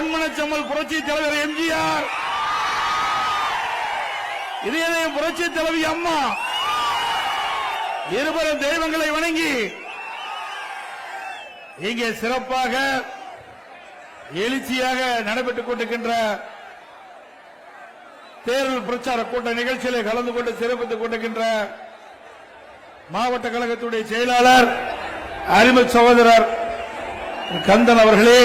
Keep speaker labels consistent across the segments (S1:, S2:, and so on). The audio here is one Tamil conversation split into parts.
S1: பொன்மனச்செம்மல் புரட்சி தலைவர் எம்ஜிஆர், இதே புரட்சி தலைவி அம்மா இருவரும் தெய்வங்களை வணங்கி இங்கே சிறப்பாக எழுச்சியாக நடைபெற்றுக் கொண்டிருக்கின்ற தேர்தல் பிரச்சார கூட்ட நிகழ்ச்சியில் கலந்து கொண்டு சிறப்பித்துக் கொண்டிருக்கின்ற மாவட்ட கழகத்துடைய செயலாளர் அருமை சகோதரர் கந்தன் அவர்களே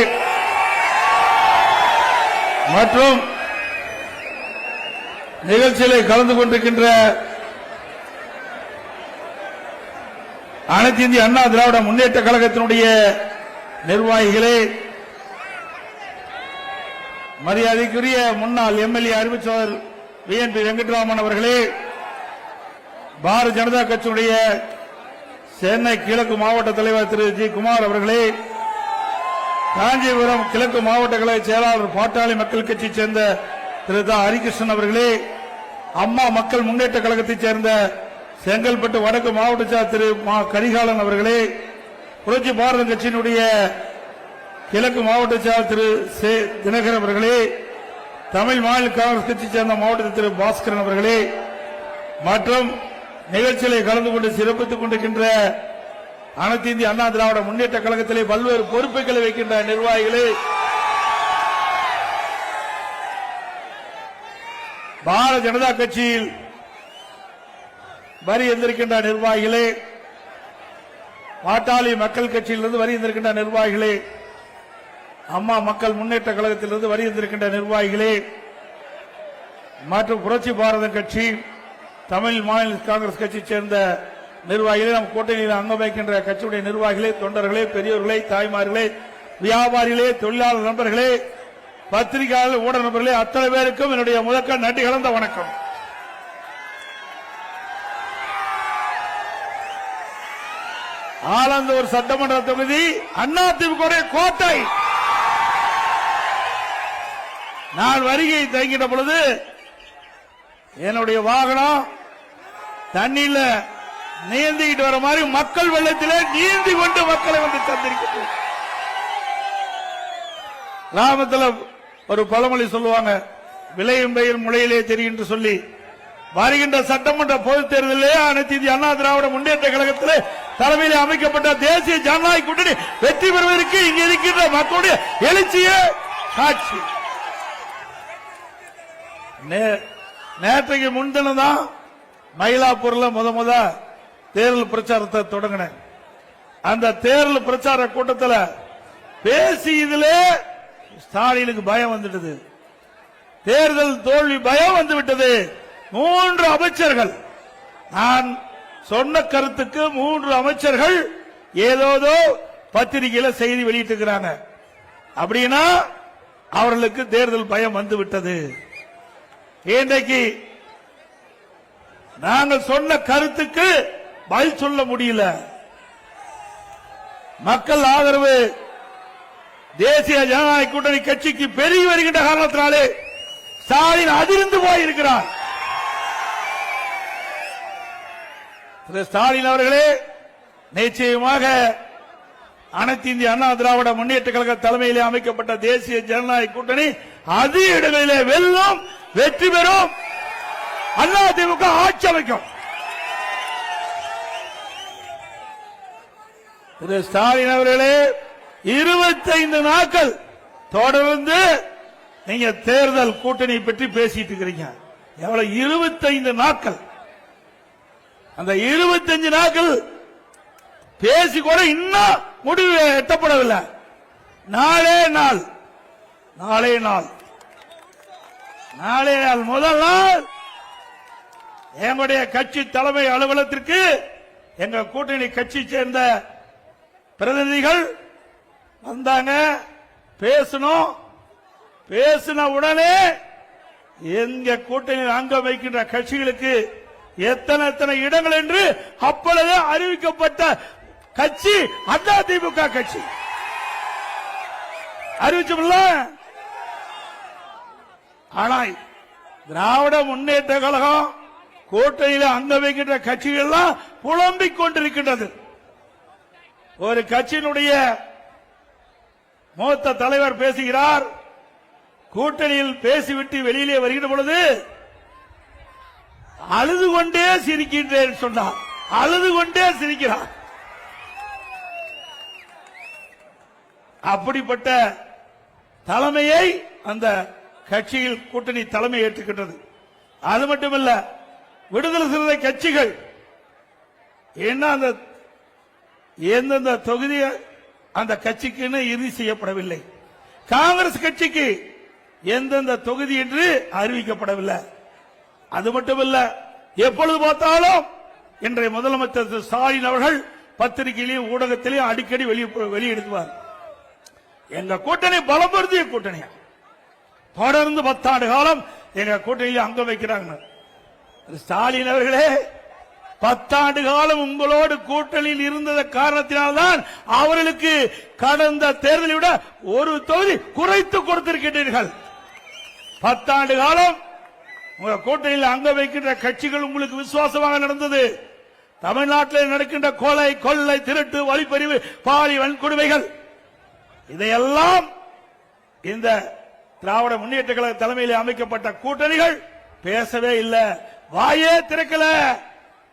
S1: மற்றும் நிகழ்ச்சியில் கலந்து கொண்டிருக்கின்ற அனைத்து இந்திய அண்ணா திராவிட முன்னேற்ற கழகத்தினுடைய நிர்வாகிகளே, மரியாதைக்குரிய முன்னாள் எம்எல்ஏ அறிவிச்சவர் VNP வெங்கட்ராமன் அவர்களே, பாரதிய ஜனதா கட்சியுடைய சென்னை கிழக்கு மாவட்ட தலைவர் திரு ஜி குமார் அவர்களே, காஞ்சிபுரம் கிழக்கு மாவட்ட கழக செயலாளர் பாட்டாளி மக்கள் கட்சியைச் சேர்ந்த திரு தா ஹரிகிருஷ்ணன் அவர்களே, அம்மா மக்கள் முன்னேற்ற கழகத்தைச் சேர்ந்த செங்கல்பட்டு வடக்கு மாவட்ட செயலாளர் திரு மா கரிகாலன் அவர்களே, புரட்சி பாரத கட்சியினுடைய கிழக்கு மாவட்ட செயலாளர் திரு சே தினகரன் அவர்களே, தமிழ் மாநில காங்கிரஸ் கட்சியைச் சேர்ந்த மாவட்ட திரு பாஸ்கரன் அவர்களே மற்றும் நிகழ்ச்சிகளை கலந்து கொண்டு சிறப்பித்துக் கொண்டிருக்கின்ற அனைத்து இந்திய அண்ணா திராவிட முன்னேற்ற கழகத்திலே பல்வேறு பொறுப்புகளை வைக்கின்ற நிர்வாகிகளே, பாரதிய ஜனதா கட்சியில் வரி எந்திருக்கின்ற நிர்வாகிகளே, பாட்டாளி மக்கள் கட்சியிலிருந்து வரி எந்திருக்கின்ற நிர்வாகிகளே, அம்மா மக்கள் முன்னேற்ற கழகத்திலிருந்து வரி எந்திருக்கின்ற நிர்வாகிகளே மற்றும் புரட்சி பாரத கட்சி, தமிழ் மாநில காங்கிரஸ் கட்சியைச் சேர்ந்த நிர்வாகிகளே, நம் கூட்டணியில் அங்கம் வைக்கின்ற கட்சியுடைய நிர்வாகிகளே, தொண்டர்களே, பெரியோர்களே, தாய்மார்களே, வியாபாரிகளே, தொழிலாளர் நண்பர்களே, பத்திரிகையாளர், ஊடக நண்பர்களே, அத்தனை பேருக்கும் என்னுடைய முதற்க நன்றி கலந்த வணக்கம். ஆலந்தூர் சட்டமன்ற தொகுதி அதிமுக கோட்டை. நான் வருகை தங்கிட்ட பொழுது என்னுடைய வாகனம் தண்ணியில நீந்திக்கிட்டு வர மாதிரி மக்கள் வெள்ளத்திலே நீந்தி கொண்டு மக்களை வந்து சந்திருக்கிறது. கிராமத்தில் ஒரு பழமொழி சொல்லுவாங்க, விளையும் பெயர் முளையிலே தெரியும் என்று சொல்லி, வருகின்ற சட்டமன்ற பொதுத் தேர்தலிலே அனைத்து இந்திய அண்ணா திராவிட முன்னேற்ற கழகத்திலே தலைமையில் அமைக்கப்பட்ட தேசிய ஜனநாயக கூட்டணி வெற்றி பெறுவதற்கு இங்க இருக்கின்ற மக்களுடைய எழுச்சியே சாட்சி. நேற்றைக்கு முன்தினம் மயிலாப்பூர்ல முத தேர்தல் பிரச்சாரத்தை தொடங்கினேன். அந்த தேர்தல் பிரச்சார கூட்டத்தில் பேசியதிலே ஸ்டாலினுக்கு பயம் வந்துட்டது, தேர்தல் தோல்வி பயம் வந்துவிட்டது. 3 அமைச்சர்கள், நான் சொன்ன கருத்துக்கு 3 அமைச்சர்கள் ஏதோதோ பத்திரிகையில செய்தி வெளியிட்டிருக்கிறாங்க. அப்படின்னா அவர்களுக்கு தேர்தல் பயம் வந்துவிட்டது. இன்றைக்கு நாங்கள் சொன்ன கருத்துக்கு பதில் சொல்ல முடியல. மக்கள் ஆதரவு தேசிய ஜனநாயக கூட்டணி கட்சிக்கு பெருகி வருகின்ற காரணத்தினாலே ஸ்டாலின் அதிர்ந்து போயிருக்கிறார். திரு ஸ்டாலின் அவர்களே, நிச்சயமாக அனைத்து இந்திய அண்ணா திராவிட முன்னேற்ற கழக தலைமையிலே அமைக்கப்பட்ட தேசிய ஜனநாயக கூட்டணி அதிக இடங்களிலே வெல்லும், வெற்றி பெறும், அதிமுக ஆட்சி அமைக்கும். திரு ஸ்டாலின் அவர்களே, 25 நாட்கள் தொடர்ந்து நீங்க தேர்தல் கூட்டணி பற்றி பேசிட்டு இருக்கிறீங்க. எவ்வளவு 25 நாட்கள்? அந்த 25 நாட்கள் பேசி கூட இன்னும் முடிவு எட்டப்படவில்லை. நாளே நாள் முதல் நாள் எங்களுடைய கட்சி தலைமை அலுவலகத்திற்கு எங்க கூட்டணி கட்சி சேர்ந்த பிரதிநிதிகள் வந்தாங்க, பேசணும். பேசின உடனே எங்க கூட்டணியில் அங்கம் வைக்கின்ற கட்சிகளுக்கு எத்தனை இடங்கள் என்று அப்பொழுது அறிவிக்கப்பட்ட கட்சி அதிமுக கட்சி. அறிவிச்சோம்ல. ஆனால் திராவிட முன்னேற்ற கழகம் கூட்டணியில் அங்கம் வைக்கின்ற கட்சிகள் எல்லாம் புலம்பிக் கொண்டிருக்கின்றது. ஒரு கட்சியினுடைய மூத்த தலைவர் பேசுகிறார், கூட்டணியில் பேசிவிட்டு வெளியிலே வருகிற பொழுது அழுது கொண்டே சிரிக்கின்றேன் சொன்னார். அழுது கொண்டே சிரிக்கிறார். அப்படிப்பட்ட தலைமையை அந்த கட்சியில் கூட்டணி தலைமை ஏற்றுக்கின்றது. அது மட்டுமல்ல, விடுதலை சிறுத்தை கட்சிகள் என்ன அந்த எந்தெந்த தொகுதி அந்த கட்சிக்கு இறுதி செய்யப்படவில்லை. காங்கிரஸ் கட்சிக்கு எந்தெந்த தொகுதி என்று அறிவிக்கப்படவில்லை. அது மட்டுமல்ல, எப்பொழுது பார்த்தாலும் இன்றைய முதலமைச்சர் ஸ்டாலின் அவர்கள் பத்திரிகையிலையும் ஊடகத்திலையும் அடிக்கடி வெளியிடுவார், எங்க கூட்டணி பலம் பொருந்திய கூட்டணியா, தொடர்ந்து 10 ஆண்டு காலம் எங்க கூட்டணியில் அங்கம் வைக்கிறாங்க. ஸ்டாலின் அவர்களே, 10 ஆண்டு காலம் உங்களோடு கூட்டணியில் இருந்த காரணத்தினால்தான் அவர்களுக்கு கடந்த தேர்தலை விட ஒரு தொகுதி குறைத்து கொடுத்திருக்கின்றீர்கள். 10 ஆண்டு காலம் உங்க கூட்டணியில் அங்க வைக்கின்ற கட்சிகள் உங்களுக்கு விசுவாசமாக நடந்தது. தமிழ்நாட்டில் நடக்கின்ற கொலை, கொள்ளை, திருட்டு, வழிப்பறிவு, பாலியல் வன்கொடுமைகள் இதையெல்லாம் இந்த திராவிட முன்னேற்ற கழக தலைமையில் அமைக்கப்பட்ட கூட்டணிகள் பேசவே இல்லை, வாயே திறக்கல,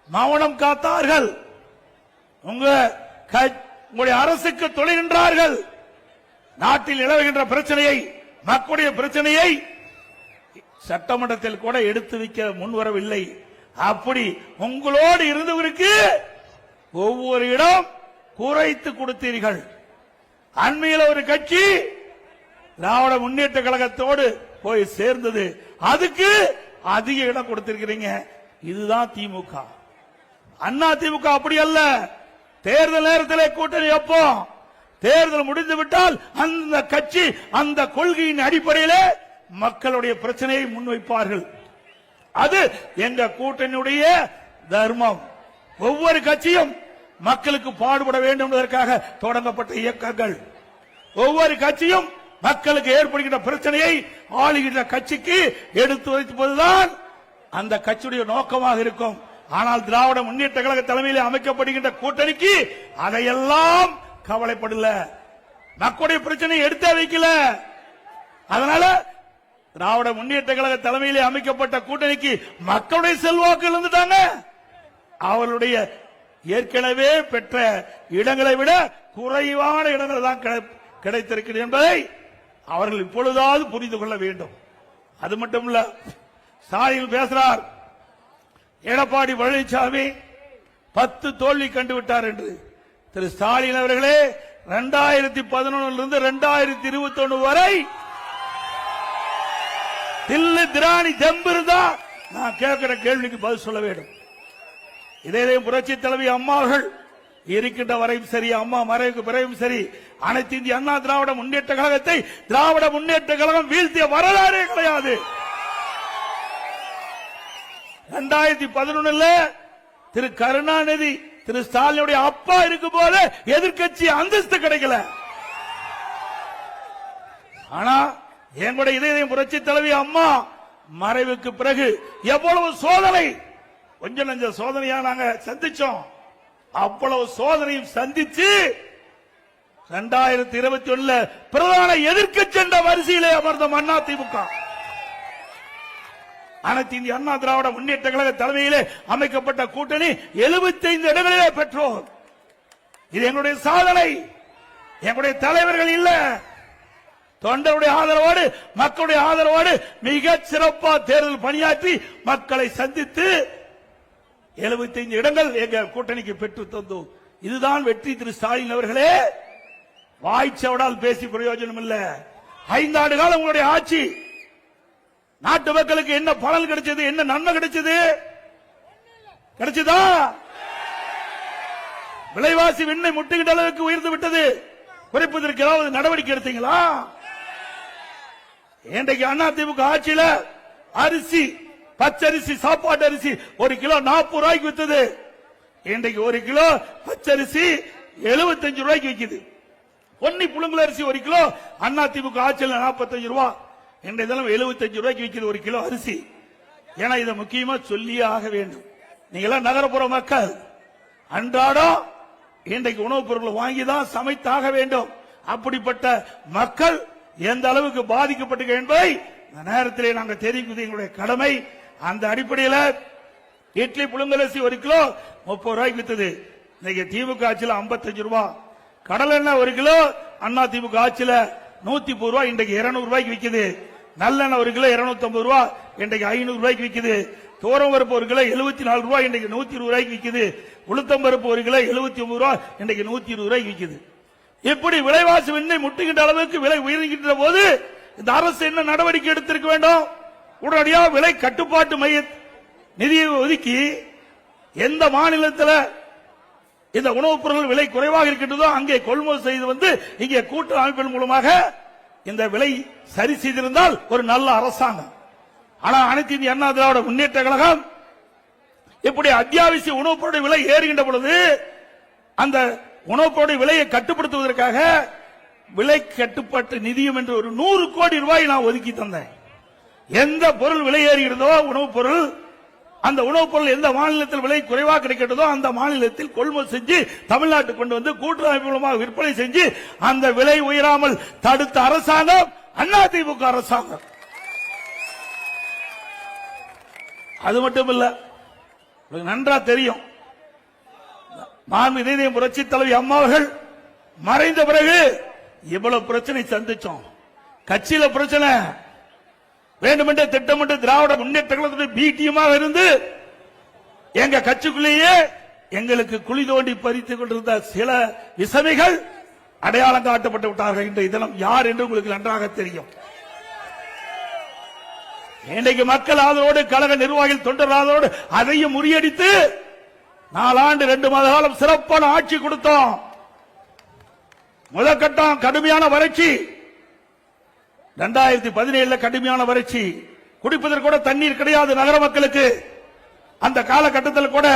S1: மௌனம் காத்தார்கள். உங்களுடைய அரசுக்கு துணை நின்றார்கள். நாட்டில் நிலவுகின்ற பிரச்சனையை, மக்களுடைய பிரச்சனையை சட்டமன்றத்தில் கூட எடுத்து வைக்க முன்வரவில்லை. அப்படி உங்களோடு இருந்தவருக்கு ஒவ்வொரு இடம் குறைத்து கொடுத்தீர்கள். அண்மையில் ஒரு கட்சி திராவிட முன்னேற்ற கழகத்தோடு போய் சேர்ந்தது, அதுக்கு அதிக இடம் கொடுத்திருக்கிறீங்க. இதுதான் திமுக. அண்ணா திமுக அப்படி அல்ல. தேர்தல் நேரத்தில் கூட்டணி வைப்போம், தேர்தல் முடிந்து விட்டால் அந்த கட்சி அந்த கொள்கையின் அடிப்படையில் மக்களுடைய பிரச்சனையை முன்வைப்பார்கள். அது எங்க கூட்டணியுடைய தர்மம். ஒவ்வொரு கட்சியும் மக்களுக்கு பாடுபட வேண்டும் என்பதற்காக தொடங்கப்பட்ட இயக்கங்கள். ஒவ்வொரு கட்சியும் மக்களுக்கு ஏற்படுகின்ற பிரச்சனையை ஆளுகின்ற கட்சிக்கு எடுத்து வைப்பதுதான் அந்த கட்சியுடைய நோக்கமாக இருக்கும். ஆனால் திராவிட முன்னேற்ற கழக தலைமையில் அமைக்கப்படுகின்ற கூட்டணிக்கு அதையெல்லாம் கவலைப்படல, மக்களுடைய பிரச்சனையை எடுத்தே வைக்கல. அதனால திராவிட முன்னேற்ற கழக தலைமையில் அமைக்கப்பட்ட கூட்டணிக்கு மக்களுடைய செல்வாக்கு இருந்துட்டாங்க. அவர்களுடைய ஏற்கனவே பெற்ற இடங்களை விட குறைவான இடங்கள் தான் கிடைத்திருக்கிறது என்பதை அவர்கள் இப்பொழுதாவது புரிந்து கொள்ள வேண்டும். அது மட்டுமல்ல, ஸ்டாலின் பேசுறார், எடப்பாடி பழனிசாமி 10 தோல்வி கண்டுவிட்டார் என்று. திரு ஸ்டாலின் அவர்களே, 2011 2021 வரை தில்லு திராணி தெம்பு இருந்தா நான் கேட்கிற கேள்விக்கு பதில் சொல்ல வேண்டும். இதே புரட்சி தலைவி அம்மா அவர்கள் இருக்கின்ற வரையும் சரி, அம்மா மறைவுக்கு பிறகும் சரி, அனைத்து இந்திய அண்ணா திராவிட முன்னேற்ற கழகத்தை திராவிட முன்னேற்ற கழகம் வீழ்த்திய வரலாறே கிடையாது. 2011 திரு கருணாநிதி திரு ஸ்டாலினுடைய அப்பா இருக்கும் போல எதிர்கட்சி அந்தஸ்து கிடைக்கல. ஆனா எங்களுடைய இதயம் புரட்சி தலைவி அம்மா மறைவுக்கு பிறகு எவ்வளவு சோதனை, கொஞ்சம் நஞ்ச சோதனையா நாங்க சந்திச்சோம். அவ்வளவு சோதனையும் சந்திச்சு 2021 பிரதான எதிர்க்கட்சி என்ற வரிசையிலே அமர்ந்த அண்ணா திமுக, அனைத்து இந்திய அண்ணா திராவிட முன்னேற்ற கழக தலைமையிலே அமைக்கப்பட்ட கூட்டணி 75 இடங்களிலே பெற்றோம். இது எங்களுடைய சாதனை. எங்களுடைய தலைவர்கள் இல்ல, தொண்டருடைய ஆதரவோடு, மக்களுடைய ஆதரவோடு மிக சிறப்பா தேர்தல் பணியாற்றி மக்களை சந்தித்து 75 இடங்கள் எங்க கூட்டணிக்கு பெற்று தந்தோம். இதுதான் வெற்றி. திரு ஸ்டாலின் அவர்களே, வாய்ச்சவடால் பேசி பிரயோஜனம் இல்ல. 5 ஆண்டு காலம் உங்களுடைய ஆட்சி, நாட்டு மக்களுக்கு என்ன பலன் கிடைச்சது, என்ன நன்மை கிடைச்சது? கிடைச்சதா? விலைவாசி விண்ணை முட்டுகின்ற அளவுக்கு உயர்ந்து விட்டது. குறைப்பதற்கு ஏதாவது நடவடிக்கை எடுத்தீங்களா? இன்றைக்கு அதிமுக ஆட்சியில் அரிசி, பச்சரிசி, சாப்பாட்டு அரிசி 1 கிலோ 40 ரூபாய்க்கு வித்தது. இன்றைக்கு 1 கிலோ பச்சரிசி 75 ரூபாய்க்கு விற்குது. பொன்னி புழுங்கல் அரிசி 1 கிலோ அதிமுக ஆட்சியில் 45 ரூபாய், இன்றைய தினம் 75 ரூபாய்க்கு விற்குது 1 கிலோ அரிசி. ஏன்னா இதை முக்கியமா சொல்லியே ஆக வேண்டும். நீங்க நகரப்புற மக்கள் அன்றாடம் இன்றைக்கு உணவுப் பொருட்களை வாங்கிதான் சமைத்தாக வேண்டும். அப்படிப்பட்ட மக்கள் எந்த அளவுக்கு பாதிக்கப்பட்டு என்பதை இந்த நேரத்திலே நாங்கள் தெரிவிப்பது எங்களுடைய கடமை. அந்த அடிப்படையில் இட்லி புழுங்கலரிசி 1 கிலோ 30 ரூபாய்க்கு வித்தது. இன்னைக்கு திமுக ஆட்சியில் 55 ரூபாய். கடல் எண்ணெய் 1 கிலோ அண்ணா திமுக ஆட்சியில் 130 ரூபாய், இன்றைக்கு 200 ரூபாய்க்கு விற்குது. நல்லெண்ணெய் 1 கிலோ 250 ரூபாய், இன்றைக்கு 500 ரூபாய்க்கு விற்குது. துவரம் பருப்பு 1 கிலோ 74 ரூபாய், இன்றைக்கு 120 ரூபாய்க்கு விற்குது. உளுத்தம் பருப்பு 1 கிலோ 79 ரூபாய், இன்றைக்கு 120 ரூபாய்க்கு விற்குது. இப்படி விலைவாசி விண்ணை முட்டுகின்ற அளவுக்கு விலை உயர்கின்ற போது இந்த அரசு என்ன நடவடிக்கை எடுத்திருக்க வேண்டும்? உடனடியாக விலை கட்டுப்பாட்டு மைய நிதியை ஒதுக்கி எந்த மாநிலத்தில் இந்த உணவுப் பொருட்கள் விலை குறைவாக இருக்கின்றதோ அங்கே கொள்முதல் செய்து இங்கே கூட்டு அமைப்பின் மூலமாக இந்த விலை சரி செய்திருந்தால் ஒரு நல்ல அரசாங்கம். ஆனால் அனைத்து இந்திய அண்ணா திராவிட முன்னேற்ற கழகம் இப்படி அத்தியாவசிய உணவுப் பொருட்கள் விலை ஏறுகின்ற பொழுது அந்த உணவுப் பொருட்கள் விலையை கட்டுப்படுத்துவதற்காக விலை கட்டுப்பாட்டு நிதியம் என்று ஒரு 100 கோடி ரூபாய் நான் ஒதுக்கி தந்தேன். எந்த பொருள் விலை ஏறுகிறதோ உணவுப் பொருள், அந்த உணவுப் பொருள் எந்த மாநிலத்தில் விலை குறைவாக கிடைக்கிறதோ அந்த மாநிலத்தில் கொள்முதல் செஞ்சு தமிழ்நாட்டுக்கு கொண்டு வந்து கூட்டுறவு மூலமாக விற்பனை செஞ்சு அந்த விலை உயராமல் தடுத்த அரசாங்கம் அதிமுக அரசாங்கம். அது மட்டுமல்ல, நன்றா தெரியும், மாண்புமிகு புரட்சி தலைவி அம்மா அவர்கள் மறைந்த பிறகு இவ்வளவு பிரச்சனை சந்திச்சோம். கட்சியில பிரச்சனை வேண்டுமென்றே திட்டமிட்டு திராவிட முன்னேற்ற கழகத்துடைய பி டீமாக இருந்து எங்க கட்சிக்குள்ளேயே எங்களுக்கு குழி தோண்டி பறித்துக் கொண்டிருந்த சில விசமிகள் அடையாளம் காட்டப்பட்டு விட்டார்கள். இன்றைய தினம் யார் என்று உங்களுக்கு நன்றாக தெரியும். இன்றைக்கு மக்கள் ஆதரவோடு கழக நிர்வாகிகள் தொண்டர் ஆதரவோடு அதையும் முறியடித்து 4 ஆண்டு 2 மாத காலம் சிறப்பான ஆட்சி கொடுத்தோம். முதற்கட்டம் கடுமையான வறட்சி, 2017 கடுமையான வறட்சி, குடிப்பதற்கு கூட தண்ணீர் கிடையாது நகர மக்களுக்கு. அந்த காலகட்டத்தில் கூட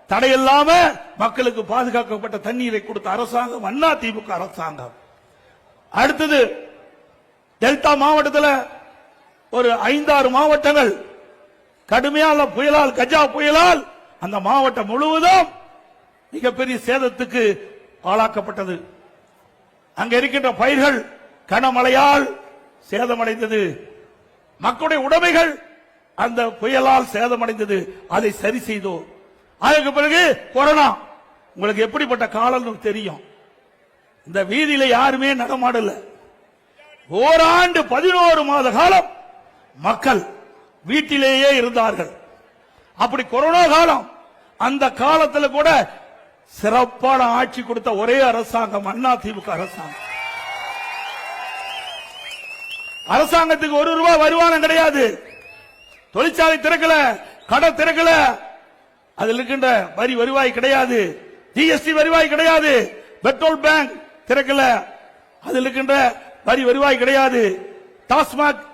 S1: தடையில்லாம மக்களுக்கு பாதுகாக்கப்பட்ட தண்ணீரை கொடுத்த அரசாங்கம் அண்ணா திமுக அரசாங்கம். அடுத்தது டெல்டா மாவட்டத்தில் ஒரு 5-6 மாவட்டங்கள் கடுமையான புயலால், கஜா புயலால் அந்த மாவட்டம் முழுவதும் மிகப்பெரிய சேதத்துக்கு ஆளாக்கப்பட்டது. அங்க இருக்கின்ற பயிர்கள் கனமழையால் சேதமடைந்தது. மக்களுடைய உடைமைகள் அந்த புயலால் சேதமடைந்தது. அதை சரி செய்தோம். அதற்கு பிறகு கொரோனா. உங்களுக்கு எப்படிப்பட்ட காலம் தெரியும். இந்த வீதியில யாருமே நடமாடல. ஓராண்டு 11 மாத காலம் மக்கள் வீட்டிலேயே இருந்தார்கள். அப்படி கொரோனா காலம், அந்த காலத்தில் கூட சிறப்பான ஆட்சி கொடுத்த ஒரே அரசாங்கம் அண்ணா திமுக அரசாங்கம். அரசாங்கத்துக்கு 1 ரூபாய் வருமானம் கிடையாது. தொழிற்சாலை திறக்கல, கடை திறக்கல, அதில் இருக்கின்ற வரி வருவாய் கிடையாது, ஜிஎஸ்டி வருவாய் கிடையாது, பெட்ரோல் பேங்க் திறக்கல, அதில் இருக்கின்ற வரி வருவாய் கிடையாது, டாஸ்மாக்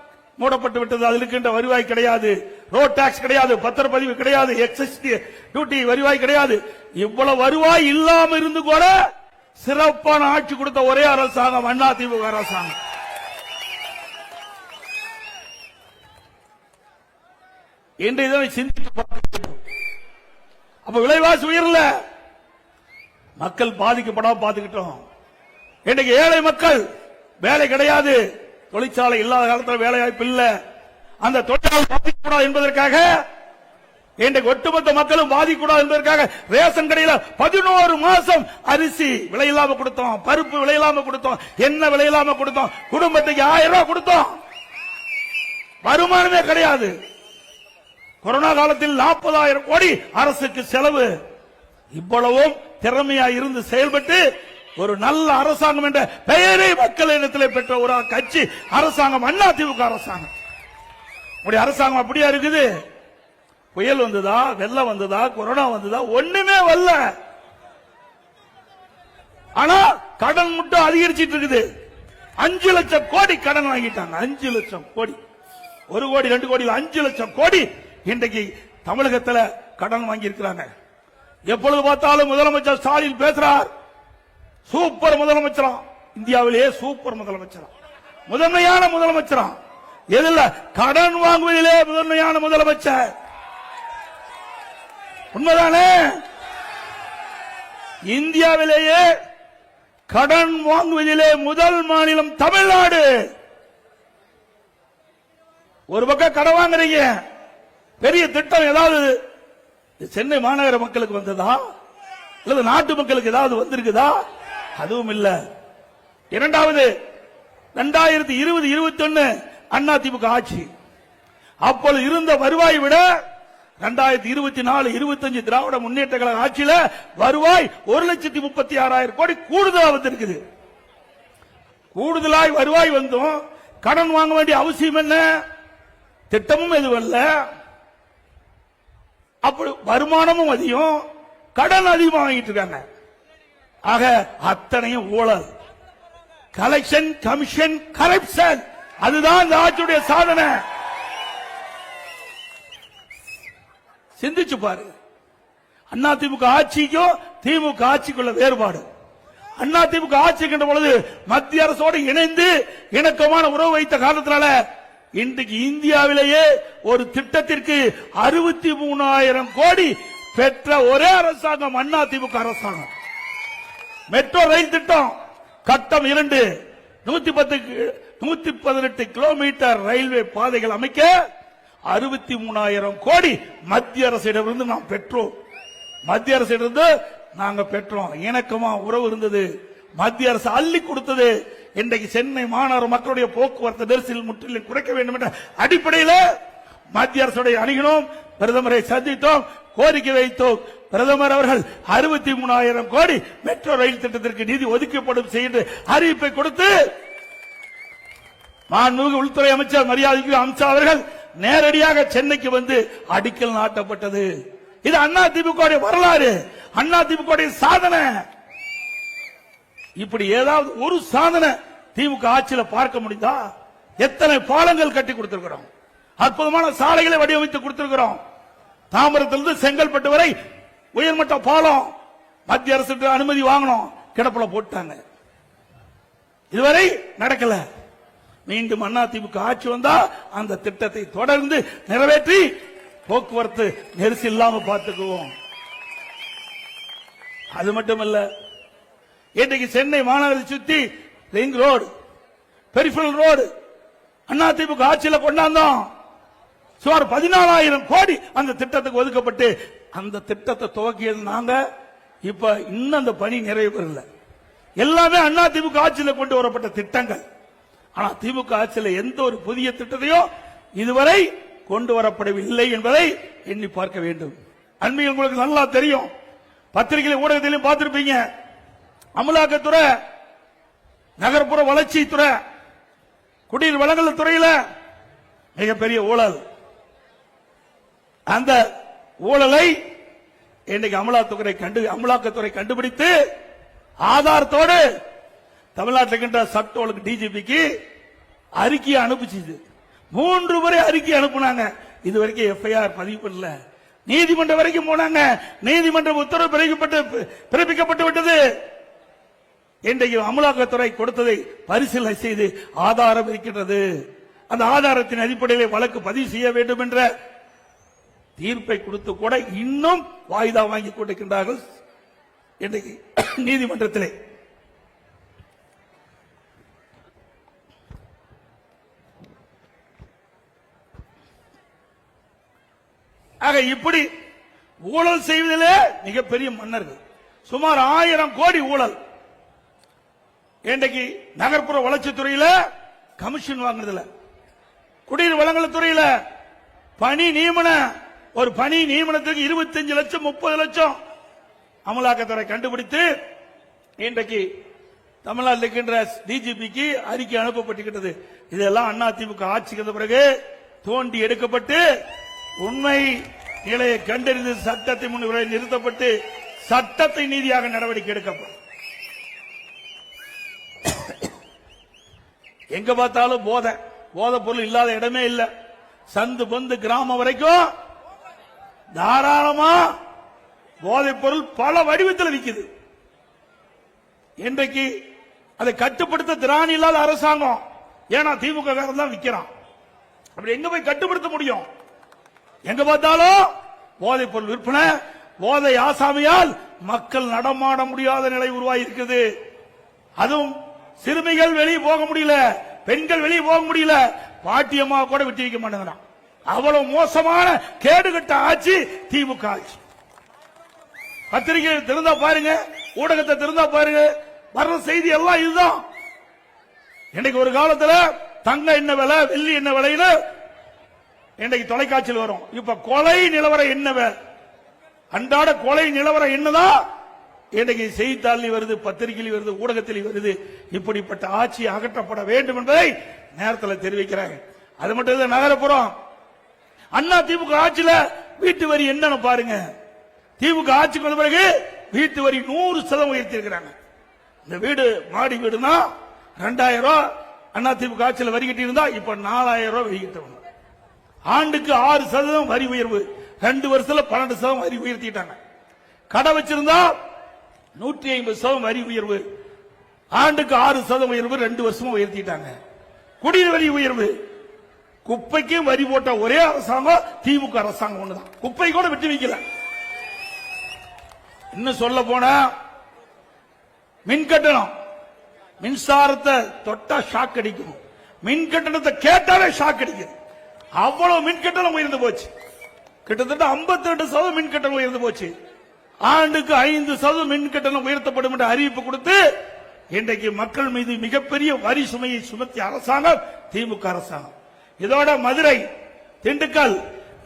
S1: மூடப்பட்டு விட்டது, அதில் இருக்கின்ற வருவாய் கிடையாது, ரோட் டாக்ஸ் கிடையாது, பத்திரப்பதிவு கிடையாது, எக்ஸைஸ் டியூட்டி வருவாய் கிடையாது. இவ்வளவு வருவாய் இல்லாம இருந்து கூட சிறப்பான ஆட்சி கொடுத்த ஒரே அரசாங்கம் அண்ணா திமுக அரசாங்கம். இன்றைய தினம் சிந்தித்து பார்க்க. அப்ப விலைவாசி உயரல, மக்கள் பாதிக்கப்படாம பார்த்துக்கிட்டோம். இன்றைக்கு ஏழை மக்கள் வேலை கிடையாது, தொழிற்சாலை இல்லாத காலத்தில் வேலை வாய்ப்பு இல்ல, அந்த தொழிலாளர் பாதிக்கக்கூடாது என்பதற்காக இன்றைக்கு ஒட்டுமொத்த மக்களும் பாதிக்கக்கூடாது என்பதற்காக ரேஷன் கடையில் 11 மாசம் அரிசி விலை இல்லாம கொடுத்தோம், பருப்பு விலை இல்லாம கொடுத்தோம், எண்ணெய் விலை இல்லாம கொடுத்தோம், குடும்பத்துக்கு 1000 ரூபாய் கொடுத்தோம். வருமானமே கிடையாது. கொரோனா காலத்தில் 40,000 கோடி அரசுக்கு செலவு. இவ்வளவும் திறமையா இருந்து செயல்பட்டு ஒரு நல்ல அரசாங்கம் என்ற பெயரை மக்களிடத்தில் பெற்ற ஒரு கட்சி அரசாங்கம் அண்ணா திமுக அரசாங்கம். உடைய அரசாங்கம் அப்படியா இருக்குது? புயல் வந்ததா, வெள்ளம் வந்ததா, கொரோனா வந்ததா? ஒண்ணுமே வரல. ஆனா கடன் மட்டும் அதிகரிச்சிட்டு இருக்குது. 5 லட்சம் கோடி கடன் வாங்கிட்டாங்க. 5 லட்சம் கோடி, 1 கோடி 2 கோடி 5 லட்சம் கோடி இன்றைக்கு தமிழகத்தில் கடன் வாங்கி இருக்கிறாங்க. எப்பொழுது பார்த்தாலும் முதலமைச்சர் ஸ்டாலின் பேசுறார், சூப்பர் முதலமைச்சரா, இந்தியாவிலேயே சூப்பர் முதலமைச்சரா, முதன்மையான முதலமைச்சரா. எதில்? கடன் வாங்குவதிலே முதன்மையான முதலமைச்சர். உண்மைதானே? இந்தியாவிலேயே கடன் வாங்குவதிலே முதல் மாநிலம் தமிழ்நாடு. ஒரு பக்கம் கடன் வாங்குறீங்க, பெரிய திட்டம் ஏதாவது சென்னை மாநகர மக்களுக்கு வந்ததா அல்லது நாட்டு மக்களுக்கு ஏதாவது வந்திருக்குதா? அதுவும் இல்ல. இரண்டாவது 2020-21 அதிமுக ஆட்சி, அப்போது இருந்த வருவாய் விட 2024-25 திராவிட முன்னேற்ற கழக ஆட்சியில வருவாய் 1,36,000 கோடி கூடுதலா வந்திருக்குது. கூடுதலாய் வருவாய் வந்தும் கடன் வாங்க வேண்டிய அவசியம் என்ன? திட்டமும் எதுவும் இல்ல. அப்படி வருமானமும் அதிகம், கடன் அதிகமாக வாங்கிட்டு இருக்காங்க. ஆக அத்தனையும் ஊழல், கலெக்ஷன், கமிஷன், கரப்ஷன். அதுதான் இந்த ஆட்சியுடைய சாதனை. சிந்திச்சு பாருங்க. அதிமுக ஆட்சிக்கும் திமுக ஆட்சிக்குள்ள வேறுபாடு. அதிமுக ஆட்சிக்கின்ற பொழுது மத்திய அரசோடு இணைந்து இணக்கமான உறவு வைத்த காரணத்தினால இன்றைக்கு இந்தியாவிலேயே ஒரு திட்டத்திற்கு 63,000 கோடி பெற்ற ஒரே அரசாங்கம் அதிமுக அரசாங்கம். மெட்ரோ ரயில் திட்டம் கட்டம் 2 118 கிலோமீட்டர் ரயில்வே பாதைகள் அமைக்க 63,000 கோடி மத்திய அரசிடமிருந்து நாம் பெற்றோம். மத்திய அரசிடமிருந்து நாங்க பெற்றோம். இணக்கமா உறவு இருந்தது. மத்திய அரசு அள்ளி கொடுத்தது. இன்றைக்கு சென்னை மாநகர மக்களுடைய போக்குவரத்து நெரிசல் முற்றிலும் குறைக்க வேண்டும் என்ற அடிப்படையில் மத்திய அரசுடைய அணுகினோம். பிரதமரை சந்தித்தோம், கோரிக்கை வைத்தோம். பிரதமர் அவர்கள் 63,000 கோடி மெட்ரோ ரயில் திட்டத்திற்கு நிதி ஒதுக்கப்படும் செய்து அறிவிப்பை கொடுத்து மாண்புமிகு உள்துறை அமைச்சர் மரியாதைக்கு அம்சா அவர்கள் நேரடியாக சென்னைக்கு வந்து அடிக்கல் நாட்டப்பட்டது. இது அதிமுக வரலாறு, அதிமுக சாதனை. இப்படி ஏதாவது ஒரு சாதனை திமுக ஆட்சியில் பார்க்க முடியுதா? எத்தனை பாலங்கள் கட்டி கொடுத்திருக்கிறோம், அற்புதமான சாலைகளை வடிவமைத்து கொடுத்திருக்கிறோம். தாம்பரத்திலிருந்து செங்கல்பட்டு வரை உயர்மட்ட பாலம் மத்திய அரசு அனுமதி வாங்கணும், கிடப்புல போட்டாங்க. இதுவரை நடக்கல. மீண்டும் அதிமுக ஆட்சி வந்தா அந்த திட்டத்தை தொடர்ந்து நிறைவேற்றி போக்குவரத்து நெரிசல் இல்லாம பார்த்துக்குவோம். அது மட்டுமல்ல, இன்றைக்கு சென்னை மாநகரை சுத்தி ring road, peripheral road AIADMK ஆட்சியில் கொண்டாந்தோம். சுமார் 14,000 கோடி அந்த திட்டத்துக்கு ஒதுக்கப்பட்டு அந்த திட்டத்தை துவக்கியது நாங்க. இப்ப இன்னும் அந்த பணி நிறைவு பெறல. எல்லாமே அதிமுக ஆட்சியில் கொண்டு வரப்பட்ட திட்டங்கள். ஆனா திமுக ஆட்சியில் எந்த ஒரு புதிய திட்டத்தையும் இதுவரை கொண்டு வரப்படவில்லை என்பதை எண்ணி பார்க்க வேண்டும். அண்மையில் உங்களுக்கு நல்லா தெரியும், பத்திரிகை ஊடகத்திலும் பார்த்திருப்பீங்க, அமலாக்கத்துறை, நகர்ப்புற வளர்ச்சித்துறை, குடிநீர் வழங்கல் துறையில் மிகப்பெரிய ஊழல். அந்த ஊழலை இன்னைக்கு அமலாக்கத்துறை கண்டுபிடித்து ஆதாரத்தோடு தமிழ்நாட்டில் இருக்கின்ற சட்ட ஒழுங்கு டிஜிபிக்கு அறிக்கையை அனுப்பிச்சு 3 முறை அறிக்கை அனுப்புனாங்க. இதுவரைக்கும் எஃப்ஐஆர் பதிவு பண்ணல. நீதிமன்றம் வரைக்கும் போனாங்க. நீதிமன்ற உத்தரவு பிறப்பிக்கப்பட்டு விட்டது. இன்றைக்கு அமலாக்கத்துறை கொடுத்ததை பரிசீலனை செய்து ஆதாரம் இருக்கின்றது. அந்த ஆதாரத்தின் அடிப்படையில் வழக்கு பதிவு செய்ய வேண்டும் என்ற தீர்ப்பை கொடுத்து கூட இன்னும் வாய்தா வாங்கி கொண்டிருக்கின்றார்கள் இன்றைக்கு நீதிமன்றத்திலே. ஆக இப்படி ஊழல் செய்வதிலே மிகப்பெரிய மன்னர்கள். சுமார் 1000 கோடி ஊழல். இன்றைக்கு நகர்ப்புற வளர்ச்சித்துறையில் கமிஷன் வாங்குறதுல, குடிநீர் வழங்கல் துறையில் பணி நியமன, ஒரு பணி நியமனத்துக்கு 25 லட்சம் 30 லட்சம் அமலாக்கத்துறை கண்டுபிடித்து இன்றைக்கு தமிழ்நாட்டில் இருக்கின்ற டிஜிபிக்கு அறிக்கை அனுப்பப்பட்டிருக்கிறது. இதெல்லாம் அதிமுக ஆட்சிக்கு வந்த பிறகு தோண்டி எடுக்கப்பட்டு உண்மை நிலையை கண்டறிந்து சட்டத்தை முன்னிலை நிறுத்தப்பட்டு சட்டத்தை நீதியாக நடவடிக்கை எடுக்கப்படும். எங்க பார்த்தாலும் போதை பொருள் இல்லாத இடமே இல்ல. சந்து பொந்து கிராமம் வரைக்கும் தாராளமா போதைப் பொருள் பல வடிவத்தில் விற்குது. இன்றைக்கு அதை கட்டுப்படுத்த திராணி இல்லாத அரசாங்கம். ஏன்னா திமுக தான் விற்கிறான். அப்படி எங்க போய் கட்டுப்படுத்த முடியும்? எங்க பார்த்தாலும் போதைப் பொருள் விற்பனை, போதை ஆசாமியால் மக்கள் நடமாட முடியாத நிலை உருவாகி இருக்கிறது. அதுவும் சிறுமிகள் வெளியே போக முடியல, பெண்கள் வெளியே போக முடியல, பாட்டியம்மா கூட விட்டு வைக்க மாட்டேங்கிறான். அவ்வளவு மோசமான கேடுகட்ட ஆட்சி திமுக ஆட்சி. பத்திரிகை திறந்தா பாருங்க, ஊடகத்தை திறந்தா பாருங்க, வர்ற செய்தி எல்லாம் இதுதான். இன்னைக்கு ஒரு காலத்துல தங்க என்ன விலை, வெள்ளி என்ன விலைன்னு இன்னைக்கு தொலைக்காட்சியில் வரும். இப்ப கொலை நிலவரம் என்ன விலை, அன்றாட கொலை நிலவரம் என்னதான் இன்னைக்கு செய்தித்தாளில் வருது, பத்திரிகையில் வருது, ஊடகத்தில் வருது. இப்படிப்பட்ட ஆட்சி அகற்றப்பட வேண்டும் என்பதை நேரத்தில் தெரிவிக்கிறாங்க. அது மட்டும் இல்ல, நகரப்புறம் அண்ணா திமுக ஆட்சியில வீட்டு வரி என்னன்னு பாருங்க. திமுக ஆட்சிக்கு வந்த பிறகு வீட்டு வரி 100% உயர்த்தி இருக்கிறாங்க. இந்த வீடு மாடி வீடுனா 2000 ரூபாய் அண்ணா திமுக ஆட்சியில் வரி கட்டி இருந்தா இப்ப 4000 ரூபாய் வரி கட்டணும். ஆண்டுக்கு 6% வரி உயர்வு, 2 வருஷத்துல 12% வரி உயர்த்திட்டாங்க. கடை வச்சிருந்தா 150% வரி உயர்வு, ஆண்டுக்கு 6% உயர்வு, 2 வருஷமும் உயர்த்திட்டாங்க. குடிநீர் வரி உயர்வு, குப்பைக்கும் வரி போட்ட ஒரே அரசாங்கம் திமுக அரசாங்கம் ஒண்ணுதான். குப்பை கூட விட்டு வைக்கல. இன்னும் சொல்ல போனா மின் கட்டணம், மின்சாரத்தை தொட்டா ஷாக் அடிக்கும், மின் கட்டணத்தை கேட்டாலே ஷாக் அடிக்கும். அவ்வளவு மின் கட்டணம் உயர்ந்து போச்சு. கிட்டத்தட்ட 52% மின் கட்டணம் உயர்ந்து போச்சு. ஆண்டுக்கு 5% மின் கட்டணம் உயர்த்தப்படும் என்ற அறிவிப்பு கொடுத்து இன்றைக்கு மக்கள் மீது மிகப்பெரிய வரி சுமையை சுமத்திய அரசாங்கம் திமுக அரசாங்கம். இதோட மதுரை, திண்டுக்கல்,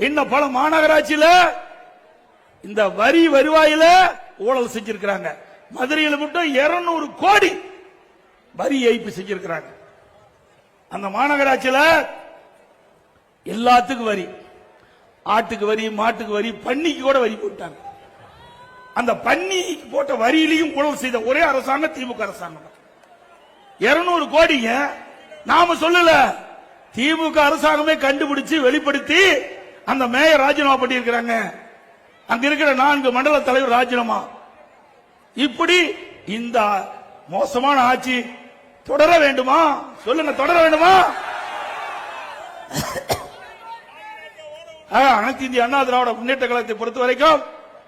S1: இன்னும் பல மாநகராட்சியில இந்த வரி வருவாயில ஊழல் செஞ்சிருக்கிறாங்க. மதுரையில் மட்டும் 200 கோடி வரி ஏய்ப்பு செஞ்சிருக்கிறாங்க. அந்த மாநகராட்சியில எல்லாத்துக்கும் வரி, ஆட்டுக்கு வரி, மாட்டுக்கு வரி, பன்னிக்கு கூட வரி போட்டாங்க. அந்த பன்னிக்கு போட்ட வரியிலையும் ஊழல் செய்த ஒரே அரசாங்கம் திமுக அரசாங்கம். 200 கோடிங்க நாம சொல்லல, திமுக அரசாங்கமே கண்டுபிடிச்சு வெளிப்படுத்தி அந்த மேயர் ராஜினாமா பண்ணியிருக்கிறாங்க. அங்க இருக்கிற 4 மண்டல தலைவர் ராஜினாமா. இப்படி இந்த மோசமான ஆட்சி தொடர வேண்டுமா? சொல்லுங்க, தொடர வேண்டுமா? அனைத்து இந்திய அண்ணா திராவிட முன்னேற்ற கழகத்தை பொறுத்த வரைக்கும்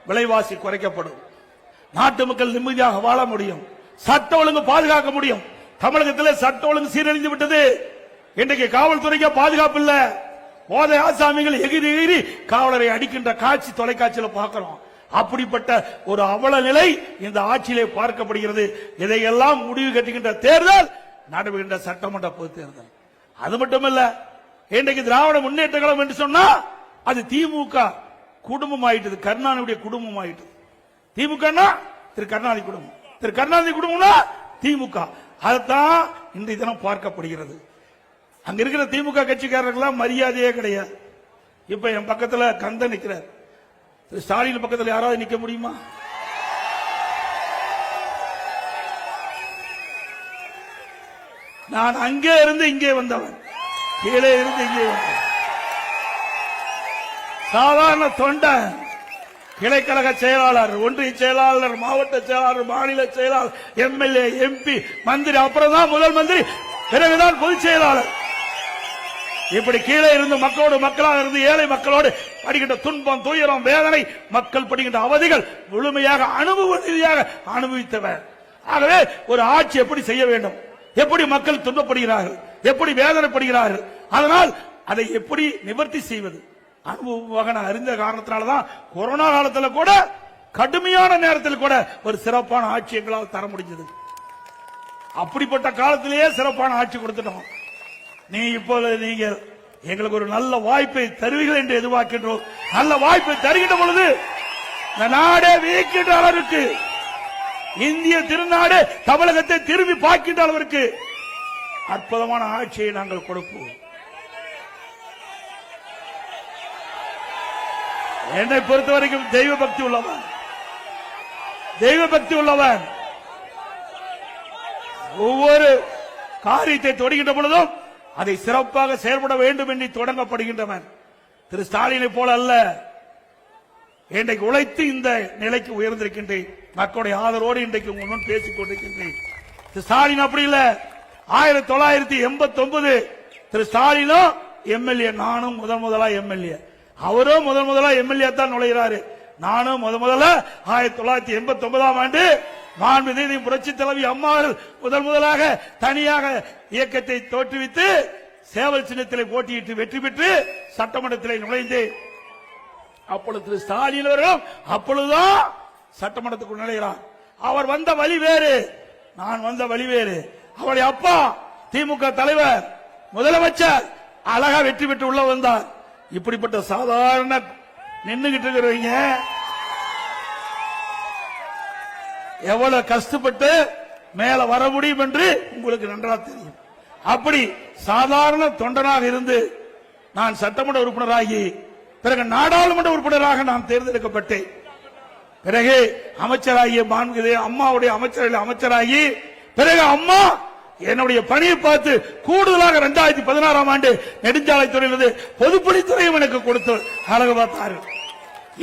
S1: விலைவாசி குறைக்கப்படும், நாட்டு மக்கள் நிம்மதியாக வாழ முடியும், சட்ட ஒழுங்கு பாதுகாக்க முடியும். தமிழகத்தில் சட்ட ஒழுங்கு சீரழிந்து விட்டது. இன்றைக்கு காவல்துறைக்கு பாதுகாப்பு இல்ல. போதை ஆசாமிகள் எகிரி எகிரி காவலரை அடிக்கின்ற காட்சி தொலைக்காட்சியில் பார்க்கிறோம். அப்படிப்பட்ட ஒரு அவல நிலை இந்த ஆட்சியிலே பார்க்கப்படுகிறது. இதையெல்லாம் முடிவு கட்டுகின்ற தேர்தல் நடைபெறுகின்ற சட்டமன்ற பொது தேர்தல். அது மட்டுமல்ல, இன்றைக்கு திராவிட முன்னேற்ற கழகம் என்று சொன்னா அது திமுக குடும்பம் ஆயிட்டது, கருணாநிதியுடைய குடும்பம் ஆயிட்டது. திமுக திரு கருணாநிதி குடும்பம், திரு கருணாநிதி குடும்பம்னா திமுக. அதுதான் இன்றைய தினம் பார்க்கப்படுகிறது. அங்க இருக்கிற திமுக கட்சிக்காரர்கள் மரியாதையே கிடையாது. இப்ப என் பக்கத்துல கந்தன் நிக்கிறார், திரு ஸ்டாலின் பக்கத்தில் யாராவது நிக்க முடியுமா? நான் அங்கே இருந்து இங்கே வந்தவன், கீழே இருந்து இங்கே வந்தவன், சாதாரண தொண்டன், கிளைக்கழக செயலாளர், ஒன்றிய செயலாளர், மாவட்ட செயலாளர், மாநில செயலாளர், எம்எல்ஏ, எம்பி, மந்திரி, அப்புறம் தான் முதல் மந்திரி, பிறகுதான் பொதுச் செயலாளர். இப்படி கீழே இருந்து மக்களோடு மக்களாக இருந்து ஏழை மக்களோடு படுகின்ற துன்பம், துயரம், வேதனை, மக்கள் படுகின்ற அவதிகள் முழுமையாக அனுபவ ரீதியாக அனுபவித்தவர். ஆகவே ஒரு ஆட்சி எப்படி செய்ய வேண்டும், எப்படி மக்கள் துன்பப்படுகிறார்கள், எப்படி வேதனைப்படுகிறார்கள், அதனால் அதை எப்படி நிவர்த்தி செய்வது அனுபவமாக நான் அறிந்த காரணத்தினால்தான் கொரோனா காலத்தில் கூட, கடுமையான நேரத்தில் கூட ஒரு சிறப்பான ஆட்சி எங்களால் தர முடிஞ்சது. அப்படிப்பட்ட காலத்திலேயே சிறப்பான ஆட்சி கொடுத்துட்டோம். நீ இப்போது நீங்கள் எங்களுக்கு ஒரு நல்ல வாய்ப்பை தருவீர்கள் என்று எதிர்பார்க்கின்றோம். நல்ல வாய்ப்பை தருகின்ற பொழுது இந்த நாடே வியக்கின்ற அளவிற்கு, இந்திய திருநாடு தமிழகத்தை திரும்பி பார்க்கின்ற அளவிற்கு அற்புதமான ஆட்சியை நாங்கள் கொடுப்போம். என்னை பொறுத்தவரைக்கும் தெய்வ பக்தி உள்ளவன், தெய்வ பக்தி உள்ளவன், ஒவ்வொரு காரியத்தை தொடங்கின்ற பொழுதும் அதை சிறப்பாக செயல்பட வேண்டும் என்று தொடங்கப்படுகின்றவன். திரு ஸ்டாலினை போல அல்ல, இன்றைக்கு உழைத்து இந்த நிலைக்கு உயர்ந்திருக்கின்றேன். மக்களுடைய ஆதரவோடு இன்றைக்கு உங்களுடன் பேசிக் கொண்டிருக்கின்றேன். திரு ஸ்டாலின் அப்படி இல்ல. 1989 திரு ஸ்டாலினும் எம்எல்ஏ, நானும் முதலா எம்எல்ஏ, அவரும் முதலா எம்எல்ஏ தான் நுழைகிறாரு. நானும் முதல்ல 1989ஆம் ஆண்டு மாண்புமிகு புரட்சி தலைவி அம்மா முதலாக தனியாக இயக்கத்தை தோற்றுவித்து சேவல் சின்னத்திலே போட்டியிட்டு வெற்றி பெற்று சட்டமன்றத்திலே நுழைந்தேன். அப்பொழுது திரு ஸ்டாலின் அவர்களும் அப்பொழுதுதான் சட்டமன்றத்துக்குள் நுழைகிறார். அவர் வந்த வழி வேறு, நான் வந்த வழி வேறு. அவருடைய அப்பா திமுக தலைவர் முதலமைச்சர் அழகா வெற்றி பெற்று உள்ள வந்தார். இப்படிப்பட்ட சாதாரண நின்னுகிட்டு இருக்கிறவங்க எவ்வளவு கஷ்டப்பட்டு மேல வர முடியும் என்று உங்களுக்கு நன்றாக தெரியும். அப்படி சாதாரண தொண்டனாக இருந்து நான் சட்டமன்ற உறுப்பினராகி பிறகு நாடாளுமன்ற உறுப்பினராக நான் தேர்ந்தெடுக்கப்பட்டேன். பிறகு அமைச்சராகிய மாண்புமிகு அம்மாவுடைய அமைச்சராகி பிறகு அம்மா என்னுடைய பணியை பார்த்து கூடுதலாக 2016ஆம் ஆண்டு நெடுஞ்சாலைத்துறையிலிருந்து பொதுப்பணித்துறையும் எனக்கு கொடுத்து அழகு பார்த்தார்கள்.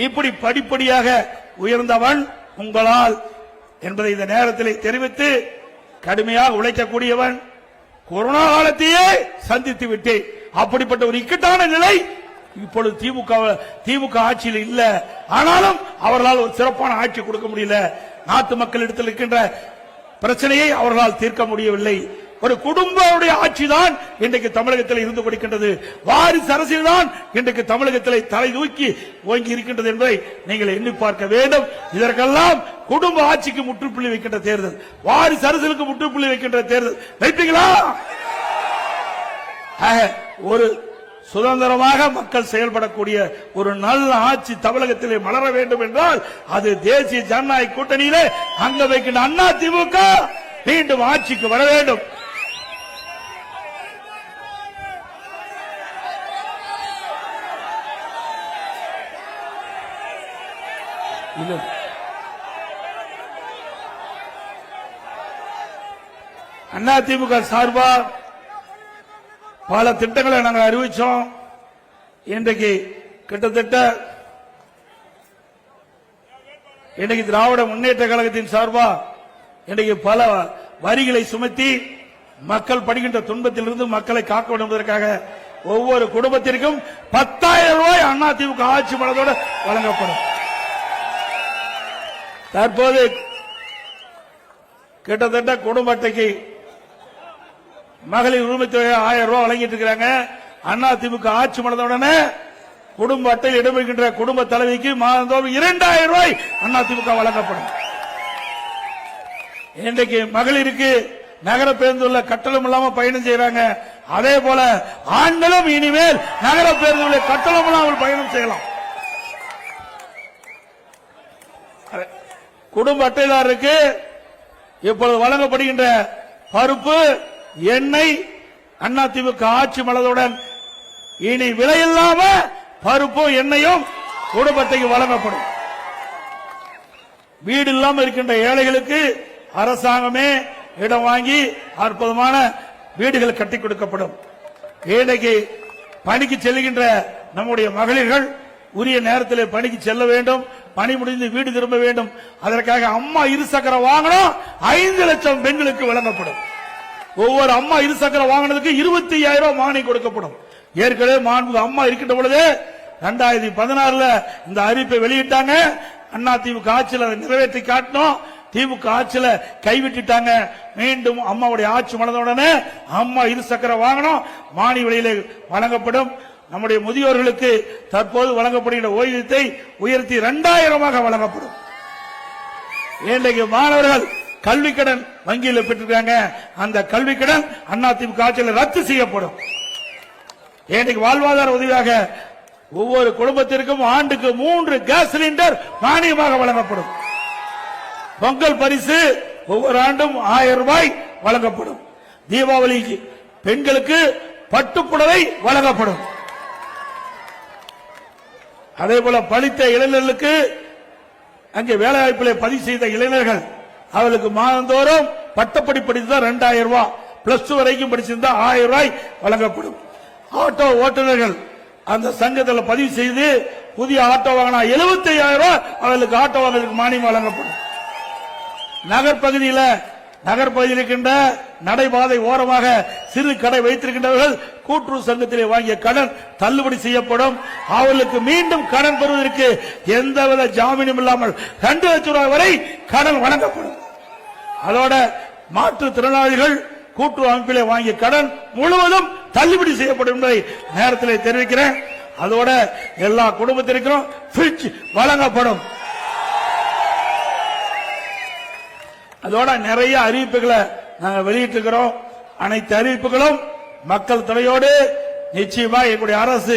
S1: இப்படி படிப்படியாக உயர்ந்தவன் உங்களால் என்பதை இந்த நேரத்தில் தெரிவித்து கடுமையாக உழைக்கக்கூடியவன். கொரோனா காலத்தையே சந்தித்து விட்டேன். அப்படிப்பட்ட ஒரு இக்கட்டான நிலை இப்பொழுது திமுக ஆட்சியில் இல்ல. ஆனாலும் அவர்களால் ஒரு சிறப்பான ஆட்சி கொடுக்க முடியல. நாட்டு மக்களிடத்தில் இருக்கின்ற பிரச்சனையை அவர்களால் தீர்க்க முடியவில்லை. ஒரு குடும்பமுடைய ஆட்சி தான் இன்றைக்கு தமிழகத்தில் இருந்து கொடுக்கின்றது. வாரிசு அரசியல் தான் இன்றைக்கு தமிழகத்தில் தலை தூக்கி ஓங்கி இருக்கின்றது என்பதை நீங்கள் எண்ணி பார்க்க வேண்டும். இதற்கெல்லாம் குடும்ப ஆட்சிக்கு முற்றுப்புள்ளி வைக்கின்ற தேர்தல், வாரிசு அரசியலுக்கு முற்றுப்புள்ளி வைக்கின்ற தேர்தல் வைப்பீங்களா? ஒரு சுதந்திரமாக மக்கள் செயல்படக்கூடிய ஒரு நல்ல ஆட்சி தமிழகத்திலே மலர வேண்டும் என்றால் அது தேசிய ஜனநாயக கூட்டணியிலே அங்க வைக்கின்ற அண்ணா திமுக மீண்டும் ஆட்சிக்கு வர வேண்டும். அண்ணா திமுக சார்பா பல திட்டங்களை நாங்கள் அறிவிச்சோம். இன்றைக்கு கிட்டத்தட்ட இன்றைக்கு திராவிட முன்னேற்ற கழகத்தின் சார்பா இன்றைக்கு பல வரிகளை சுமத்தி மக்கள் படுகின்ற துன்பத்திலிருந்து மக்களை காக்க வேண்டும் என்பதற்காக ஒவ்வொரு குடும்பத்திற்கும் 10,000 ரூபாய் அண்ணா திமுக ஆட்சி பலத்தோடு வழங்கப்படும். தற்போது கிட்டத்தட்ட குடும்ப அட்டைக்கு மகளிர் உரிமை தொகை 1000 ரூபாய் வழங்கிட்டு இருக்கிறாங்க. அண்ணா திமுக ஆட்சி மலர்ந்தவுடனே குடும்ப அட்டையில் இடம்பெறுகின்ற குடும்ப தலைவிக்கு மாதந்தோறும் 2000 ரூபாய் அண்ணா திமுக வழங்கப்படும். இன்றைக்கு மகளிருக்கு நகர பேருந்துள்ள கட்டணம் இல்லாம பயணம் செய்யறாங்க. அதே போல ஆண்களும் இனிமேல் நகர பேருந்துள்ள கட்டணம் இல்லாமல் பயணம் செய்யலாம். குடும்ப அட்டைதாரருக்கு இப்பொழுது வழங்கப்படுகின்ற பருப்பு எண்ணெய் அண்ணா திமுக ஆட்சி மலர்ந்தவுடன் இனி விலையில்லாம பருப்பும் எண்ணெயும் குடும்பத்துக்கு வழங்கப்படும். வீடு இல்லாமல் இருக்கின்ற ஏழைகளுக்கு அரசாங்கமே இடம் வாங்கி அற்புதமான வீடுகள் கட்டி கொடுக்கப்படும். இன்றைக்கு பணிக்கு செல்லுகின்ற நம்முடைய மகளிர்கள் உரிய நேரத்தில் பணிக்கு செல்ல வேண்டும், பணி முடிந்து வீடு திரும்ப வேண்டும். அதற்காக அம்மா இருசக்கர வாகனம் 5 லட்சம் பெண்களுக்கு வழங்கப்படும். ஒவ்வொரு அம்மா இருசக்கர வாகனத்துக்கு 25,000 ரூபாய் மானியம் கொடுக்கப்படும். ஏற்கனவே மாண்புமிகு அம்மா இருக்கின்ற பொழுது 2016 இந்த அறிவிப்பை வெளியிட்டாங்க. அண்ணா திமுக ஆட்சியில் அதை நிறைவேற்றி காட்டணும். திமுக ஆட்சியில கைவிட்டுட்டாங்க. மீண்டும் அம்மாவுடைய ஆட்சி மலர்ந்தவுடனே அம்மா இருசக்கர வாகனம் மானிய விலையிலே வழங்கப்படும். நம்முடைய முதியோர்களுக்கு தற்போது வழங்கப்படுகின்ற ஓய்வூதியத்தை உயர்த்தி 2000 வழங்கப்படும். இன்றைக்கு மாணவர்கள் கல்வி கடன் வங்கியில் பெற்றிருக்காங்க. அந்த கல்வி கடன் அண்ணா திமுக ஆட்சியில் ரத்து செய்யப்படும். இன்றைக்கு வாழ்வாதார உதவியாக ஒவ்வொரு குடும்பத்திற்கும் ஆண்டுக்கு 3 கேஸ் சிலிண்டர் மானியமாக வழங்கப்படும். பொங்கல் பரிசு ஒவ்வொரு ஆண்டும் 1000 ரூபாய் வழங்கப்படும். தீபாவளிக்கு பெண்களுக்கு பட்டுப்புடவை வழங்கப்படும். அதே போல படித்த இளைஞர்களுக்கு அங்கே வேலைவாய்ப்பில் பதிவு செய்த இளைஞர்கள் அவர்களுக்கு மாதந்தோறும் பட்டப்படி படித்தா 2000 ரூபாய், பிளஸ் 2 வரைக்கும் படிச்சிருந்தா 1000 ரூபாய் வழங்கப்படும். ஆட்டோ ஓட்டுநர்கள் அந்த சங்கத்தில் பதிவு செய்து புதிய ஆட்டோ வாங்கினா 75,000 ரூபாய் அவர்களுக்கு ஆட்டோ வாங்குறதுக்கு மானியம் வழங்கப்படும். நகர்பகுதியில் இருக்கின்ற நடைபாதை ஓரமாக சிறு கடை வைத்திருக்கின்றவர்கள் கூட்டுறவு சங்கத்திலே வாங்கிய கடன் தள்ளுபடி செய்யப்படும். அவர்களுக்கு மீண்டும் கடன் பெறுவதற்கு எந்தவித ஜாமீனும் இல்லாமல் 2 லட்சம் ரூபாய் வரை கடன் வழங்கப்படும். அதோட மாற்றுத்திறனாளிகள் கூட்டுறவு அமைப்பிலே வாங்கிய கடன் முழுவதும் தள்ளுபடி செய்யப்படும் என்பதை நேரத்தில் தெரிவிக்கிறேன். அதோட எல்லா குடும்பத்திற்கும் ஃபிரிட்ஜ் வழங்கப்படும். அதோட நிறைய அறிவிப்புகளை நாங்கள் வெளியிட்டிருக்கிறோம். அனைத்து அறிவிப்புகளும் மக்கள் துணையோடு நிச்சயமா எங்களுடைய அரசு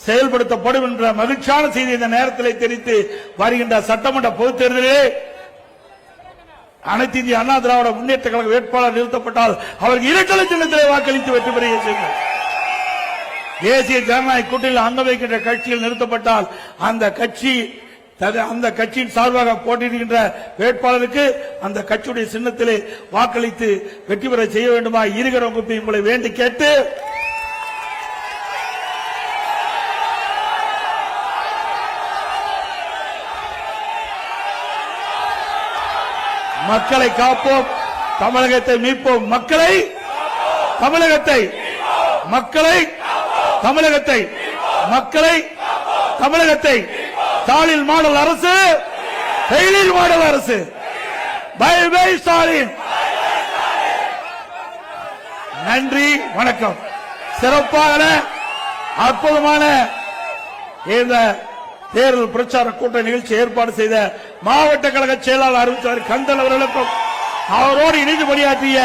S1: செயல்படுத்தப்படும் என்ற மகிழ்ச்சியான செய்தி இந்த நேரத்தில் தெரிவித்து வருகின்ற சட்டமன்ற பொதுத் தேர்தலிலே அனைத்து இந்திய அண்ணா திராவிட முன்னேற்ற கழக வேட்பாளர் நிறுத்தப்பட்டால் அவருக்கு இரட்டை சின்னத்திலே வாக்களித்து வெற்றி பெற செய்வார். தேசிய ஜனநாயக கூட்டணியில் அங்க வைக்கின்ற கட்சியில் நிறுத்தப்பட்டால் அந்த கட்சியின் சார்பாக போட்டியிடுகின்ற வேட்பாளருக்கு அந்த கட்சியுடைய சின்னத்திலே வாக்களித்து வெற்றி பெற செய்ய வேண்டுமா இருக்கிற உங்களை வேண்டி கேட்டு மக்களை காப்போம், தமிழகத்தை மீட்போம். தமிழகத்தை ஸ்டாலின் மாடல் அரசு, ஃபெயிலியர் மாடல் அரசு. Bye bye Stalin. நன்றி, வணக்கம். சிறப்பான அற்புதமான இந்த தேர்தல் பிரச்சார கூட்ட நிகழ்ச்சி ஏற்பாடு செய்த மாவட்ட கழக செயலாளர் அறிவித்தார் கந்தன் அவர்களுக்கும் அவரோடு இணைந்து பணியாற்றிய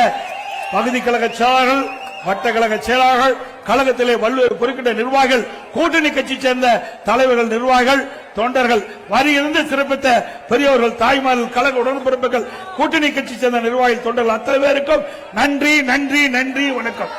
S1: பகுதி கழக செயலாளர்கள், வட்ட கழக செயலாளர்கள், கழகத்திலே பல்வேறு குறுக்கிட்ட நிர்வாகிகள், கூட்டணி கட்சி சேர்ந்த தலைவர்கள், நிர்வாகிகள், தொண்டர்கள், வரியிலிருந்து சிறப்பித்த பெரியவர்கள், தாய்மார்கள், கழக உடன்பிறப்புகள், கூட்டணி கட்சி சேர்ந்த நிர்வாகிகள், தொண்டர்கள் அத்தனை பேருக்கும் நன்றி, நன்றி, நன்றி, வணக்கம்.